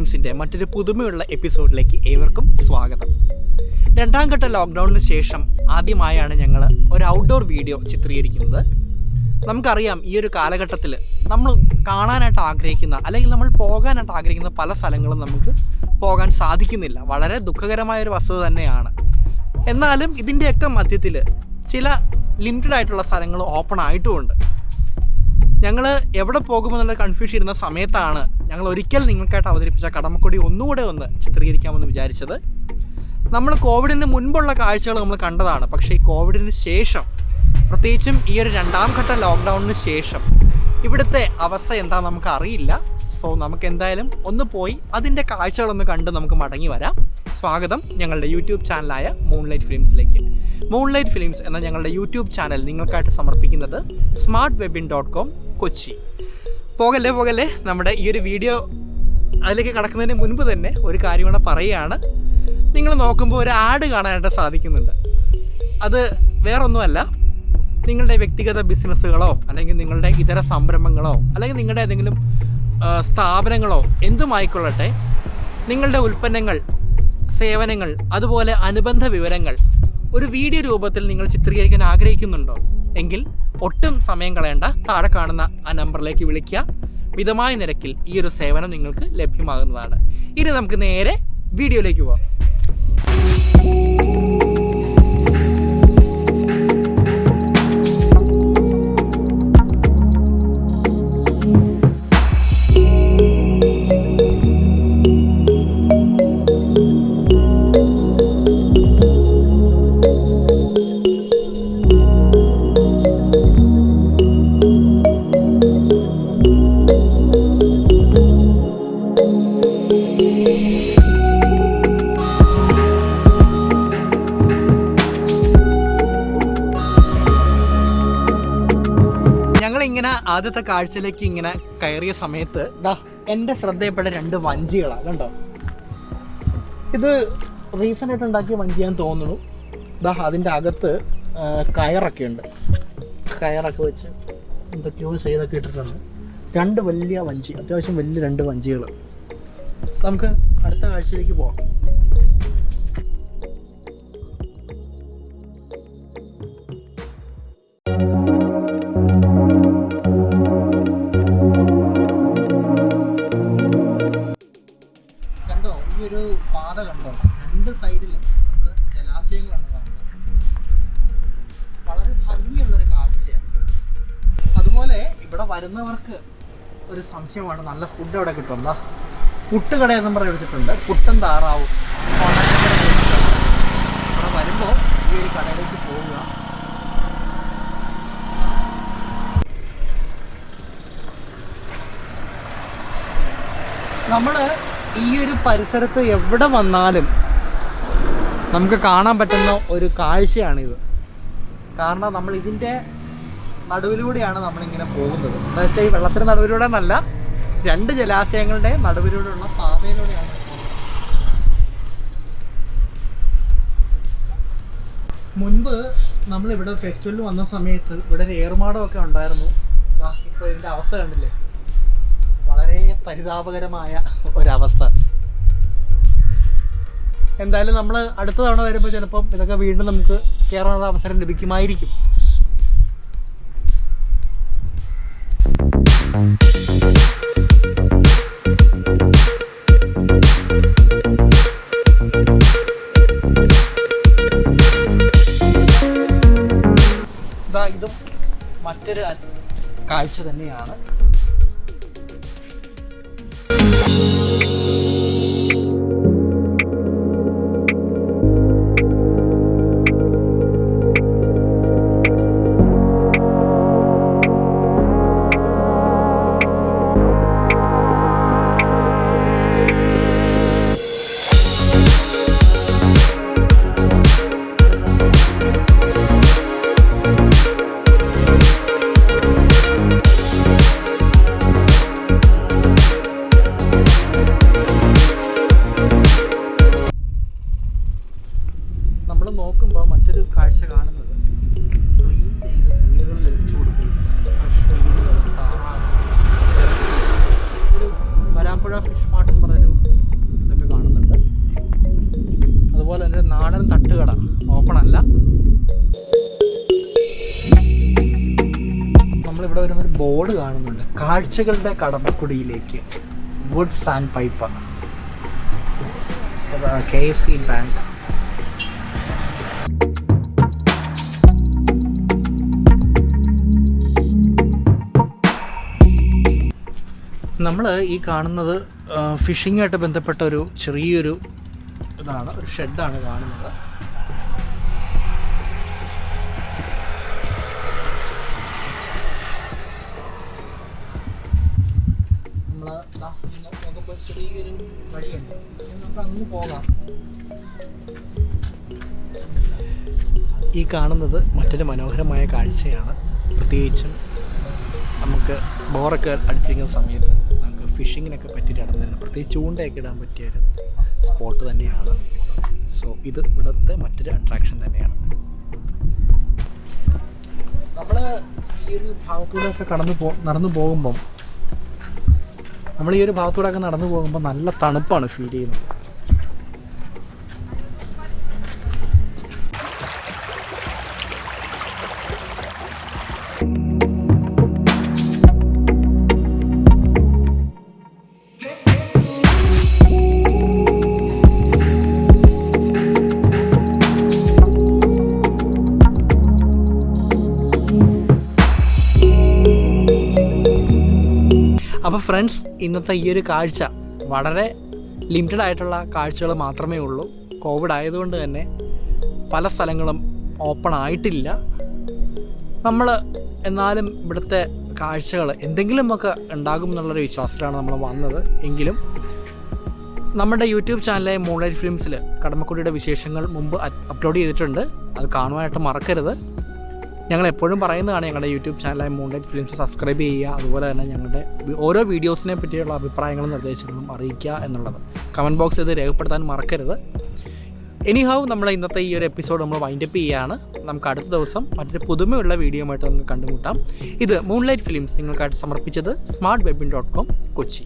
ഫിലിംസിൻ്റെ മറ്റൊരു പുതുമയുള്ള എപ്പിസോഡിലേക്ക് ഏവർക്കും സ്വാഗതം. രണ്ടാം ഘട്ട ലോക്ക്ഡൗണിന് ശേഷം ആദ്യമായാണ് ഞങ്ങൾ ഒരു ഔട്ട്ഡോർ വീഡിയോ ചിത്രീകരിക്കുന്നത്. നമുക്കറിയാം, ഈ ഒരു കാലഘട്ടത്തിൽ നമ്മൾ കാണാനായിട്ട് ആഗ്രഹിക്കുന്ന അല്ലെങ്കിൽ നമ്മൾ പോകാനായിട്ട് ആഗ്രഹിക്കുന്ന പല സ്ഥലങ്ങളും നമുക്ക് പോകാൻ സാധിക്കുന്നില്ല. വളരെ ദുഃഖകരമായൊരു വസ്തുത തന്നെയാണ്. എന്നാലും ഇതിൻ്റെയൊക്കെ മധ്യത്തിൽ ചില ലിമിറ്റഡ് ആയിട്ടുള്ള സ്ഥലങ്ങൾ ഓപ്പൺ ആയിട്ടുമുണ്ട്. ഞങ്ങൾ എവിടെ പോകുമെന്നുള്ള കൺഫ്യൂഷൻ ഇരുന്ന സമയത്താണ് ഞങ്ങൾ ഒരിക്കൽ നിങ്ങൾക്കായിട്ട് അവതരിപ്പിച്ച കടമക്കുടി ഒന്നുകൂടെ ഒന്ന് ചിത്രീകരിക്കാമെന്ന് വിചാരിച്ചത്. നമ്മൾ കോവിഡിന് മുൻപുള്ള കാഴ്ചകൾ നമ്മൾ കണ്ടതാണ്. പക്ഷേ ഈ കോവിഡിന് ശേഷം, പ്രത്യേകിച്ചും ഈ ഒരു രണ്ടാം ഘട്ട ലോക്ക്ഡൗണിന് ശേഷം ഇവിടുത്തെ അവസ്ഥ എന്താ നമുക്ക് അറിയില്ല. സോ നമുക്ക് എന്തായാലും ഒന്ന് പോയി അതിൻ്റെ കാഴ്ചകളൊന്ന് കണ്ട് നമുക്ക് മടങ്ങി വരാം. സ്വാഗതം ഞങ്ങളുടെ യൂട്യൂബ് ചാനലായ മൂൺലൈറ്റ് ഫിലിംസിലേക്ക്. മൂൺലൈറ്റ് ഫിലിംസ് എന്ന ഞങ്ങളുടെ യൂട്യൂബ് ചാനൽ നിങ്ങൾക്കായിട്ട് സമർപ്പിക്കുന്നത് smartwebin.com കൊച്ചി. പോകല്ലേ നമ്മുടെ ഈ ഒരു വീഡിയോ അതിലേക്ക് കടക്കുന്നതിന് മുൻപ് തന്നെ ഒരു കാര്യം കൂടെ പറയുകയാണ്. നിങ്ങൾ നോക്കുമ്പോൾ ഒരു ആഡ് കാണാനായിട്ട് സാധിക്കുന്നുണ്ട്. അത് വേറൊന്നുമല്ല, നിങ്ങളുടെ വ്യക്തിഗത ബിസിനസ്സുകളോ അല്ലെങ്കിൽ നിങ്ങളുടെ ഇതര സംരംഭങ്ങളോ അല്ലെങ്കിൽ നിങ്ങളുടെ ഏതെങ്കിലും സ്ഥാപനങ്ങളോ എന്തുമായിക്കൊള്ളട്ടെ, നിങ്ങളുടെ ഉൽപ്പന്നങ്ങൾ, സേവനങ്ങൾ, അതുപോലെ അനുബന്ധ വിവരങ്ങൾ ഒരു വീഡിയോ രൂപത്തിൽ നിങ്ങൾ ചിത്രീകരിക്കാൻ ആഗ്രഹിക്കുന്നുണ്ടോ എങ്കിൽ ഒട്ടും സമയം കളയേണ്ട, താഴെ കാണുന്ന ആ നമ്പറിലേക്ക് വിളിക്കുക. മിതമായ നിരക്കിൽ ഈ ഒരു സേവനം നിങ്ങൾക്ക് ലഭ്യമാകുന്നതാണ്. ഇനി നമുക്ക് നേരെ വീഡിയോയിലേക്ക് പോകാം. ഞങ്ങളിങ്ങനെ ആദ്യത്തെ കാഴ്ചയിലേക്ക് ഇങ്ങനെ കയറിയ സമയത്ത് എൻ്റെ ശ്രദ്ധയപ്പെട്ട രണ്ട് വഞ്ചികളാണ് കണ്ടോ. ഇത് റീസെൻ്റ് ആയിട്ട് ഉണ്ടാക്കിയ വഞ്ചിയാന്ന് തോന്നുന്നു. അതിൻ്റെ അകത്ത് കയറൊക്കെ ഉണ്ട്. കയറൊക്കെ വെച്ച് എന്തൊക്കെയോ ചെയ്തൊക്കെ ഇട്ടിട്ടുണ്ട്. രണ്ട് വലിയ വഞ്ചി, അത്യാവശ്യം വലിയ രണ്ട് വഞ്ചികൾ. നമുക്ക് അടുത്ത കാഴ്ചയിലേക്ക് പോകാം. കണ്ടോ, ഈ ഒരു പാത കണ്ടോ, രണ്ട് സൈഡിലും നമ്മൾ ജലാശയങ്ങളാണ് കാണുന്നത്. വളരെ ഭംഗിയുള്ളൊരു കാഴ്ചയാണ്. അതുപോലെ ഇവിടെ വരുന്നവർക്ക് ഒരു സംശയമാണ്, നല്ല ഫുഡ് അവിടെ കിട്ടും. പുട്ടുകടയെന്നും പറഞ്ഞ് വെച്ചിട്ടുണ്ട്. പുട്ടും താറാവും ഇവിടെ വരുമ്പോൾ ഈ ഒരു കടയിലേക്ക് പോവുക. നമ്മൾ ഈ ഒരു പരിസരത്ത് എവിടെ വന്നാലും നമുക്ക് കാണാൻ പറ്റുന്ന ഒരു കാഴ്ചയാണിത്. കാരണം നമ്മൾ ഇതിൻ്റെ നടുവിലൂടെയാണ് നമ്മളിങ്ങനെ പോകുന്നത്. എന്താ വെച്ചാൽ ഈ വെള്ളത്തിൻ്റെ നടുവിലൂടെ എന്നല്ല, രണ്ട് ജലാശയങ്ങളുടെ നടുവിലൂടെയുള്ള പാതയിലൂടെയാണ് പോകുന്നത്. മുൻപ് നമ്മളിവിടെ ഫെസ്റ്റിവലിന് വന്ന സമയത്ത് ഇവിടെ ഒരു ഏറുമാടമൊക്കെ ഉണ്ടായിരുന്നു. ഇപ്പോൾ ഇതിൻ്റെ അവസ്ഥ കണ്ടില്ലേ, വളരെ പരിതാപകരമായ ഒരവസ്ഥ. എന്തായാലും നമ്മൾ അടുത്ത തവണ വരുമ്പോൾ ചിലപ്പം ഇതൊക്കെ വീണ്ടും നമുക്ക് കയറാനുള്ള അവസരം ലഭിക്കുമായിരിക്കും. ഇതും മറ്റൊരു കാഴ്ച തന്നെയാണ്. നോക്കുമ്പോൾ മറ്റൊരു കാഴ്ച കാണുന്നത് ക്ലീൻ ചെയ്ത് വീടുകളിൽ എത്തിച്ചു കൊടുക്കുന്നു. ഫ്രഷ് മീനുകൾ, താറാവ്, ഇറച്ചി. ഒരു വരാപ്പുഴ ഫിഷ് മാർട്ട് എന്ന് പറഞ്ഞൊരു ഇവിടെ വരുന്നൊരു ബോർഡ് കാണുന്നുണ്ട്, കാഴ്ചകളുടെ കടമക്കുടിയിലേക്ക്, woods and piper, KSC bank. നമ്മൾ ഈ കാണുന്നത് ഫിഷിങ്ങായിട്ട് ബന്ധപ്പെട്ട ഒരു ചെറിയൊരു ഇതാണ്, ഒരു ഷെഡാണ് കാണുന്നത്. നമ്മൾ ചെറിയൊരു വഴിയുണ്ട്, നമുക്ക് അങ്ങ് പോകാം. ഈ കാണുന്നത് മറ്റൊരു മനോഹരമായ കാഴ്ചയാണ്. പ്രത്യേകിച്ചും നമുക്ക് ബോറൊക്കെ അടിച്ചിരിക്കുന്ന സമയത്ത് നമുക്ക് ഫിഷിങ്ങിനൊക്കെ പറ്റിയിട്ട് ഇടന്നിരുന്നു, പ്രത്യേകിച്ച് ചൂണ്ടയൊക്കെ ഇടാൻ പറ്റിയൊരു സ്പോട്ട് തന്നെയാണ്. സോ ഇത് ഇവിടുത്തെ മറ്റൊരു അട്രാക്ഷൻ തന്നെയാണ്. നമ്മൾ ഈ ഒരു ഭാഗത്തൂടെയൊക്കെ നടന്നു പോകുമ്പം നല്ല തണുപ്പാണ് ഫീൽ ചെയ്യുന്നത്. അപ്പോൾ ഫ്രണ്ട്സ്, ഇന്നത്തെ ഈ ഒരു കാഴ്ച വളരെ ലിമിറ്റഡ് ആയിട്ടുള്ള കാഴ്ചകൾ മാത്രമേ ഉള്ളൂ. കോവിഡ് ആയതുകൊണ്ട് തന്നെ പല സ്ഥലങ്ങളും ഓപ്പൺ ആയിട്ടില്ല. നമ്മൾ എന്നാലും ഇവിടുത്തെ കാഴ്ചകൾ എന്തെങ്കിലുമൊക്കെ ഉണ്ടാകും എന്നുള്ളൊരു വിശ്വാസത്തിലാണ് നമ്മൾ വന്നത്. എങ്കിലും നമ്മുടെ യൂട്യൂബ് ചാനലായ മൂൺലൈറ്റ് ഫിലിംസിൽ കടമക്കുടിയുടെ വിശേഷങ്ങൾ മുമ്പ് അപ്ലോഡ് ചെയ്തിട്ടുണ്ട്, അത് കാണുവാനായിട്ട് മറക്കരുത്. ഞങ്ങൾ എപ്പോഴും പറയുന്നതാണ് ഞങ്ങളുടെ യൂട്യൂബ് ചാനലായ മൂൺലൈറ്റ് ഫിലിംസ് സബ്സ്ക്രൈബ് ചെയ്യുക, അതുപോലെ തന്നെ ഞങ്ങളുടെ ഓരോ വീഡിയോസിനെ പറ്റിയുള്ള അഭിപ്രായങ്ങളും നിർദ്ദേശങ്ങളും അറിയിക്കുക എന്നുള്ളത് കമൻറ്റ് ബോക്സിൽ ഇത് രേഖപ്പെടുത്താൻ മറക്കരുത്. എനിഹാവ് നമ്മുടെ ഇന്നത്തെ ഈ ഒരു എപ്പിസോഡ് നമ്മൾ വൈൻഡപ്പ് ചെയ്യുകയാണ്. നമുക്ക് അടുത്ത ദിവസം മറ്റൊരു പുതുമയുള്ള വീഡിയോയുമായിട്ട് നമുക്ക് കണ്ടുമുട്ടാം. ഇത് മൂൺലൈറ്റ് ഫിലിംസ് നിങ്ങൾക്കായിട്ട് സമർപ്പിച്ചത് smartwebin.com കൊച്ചി.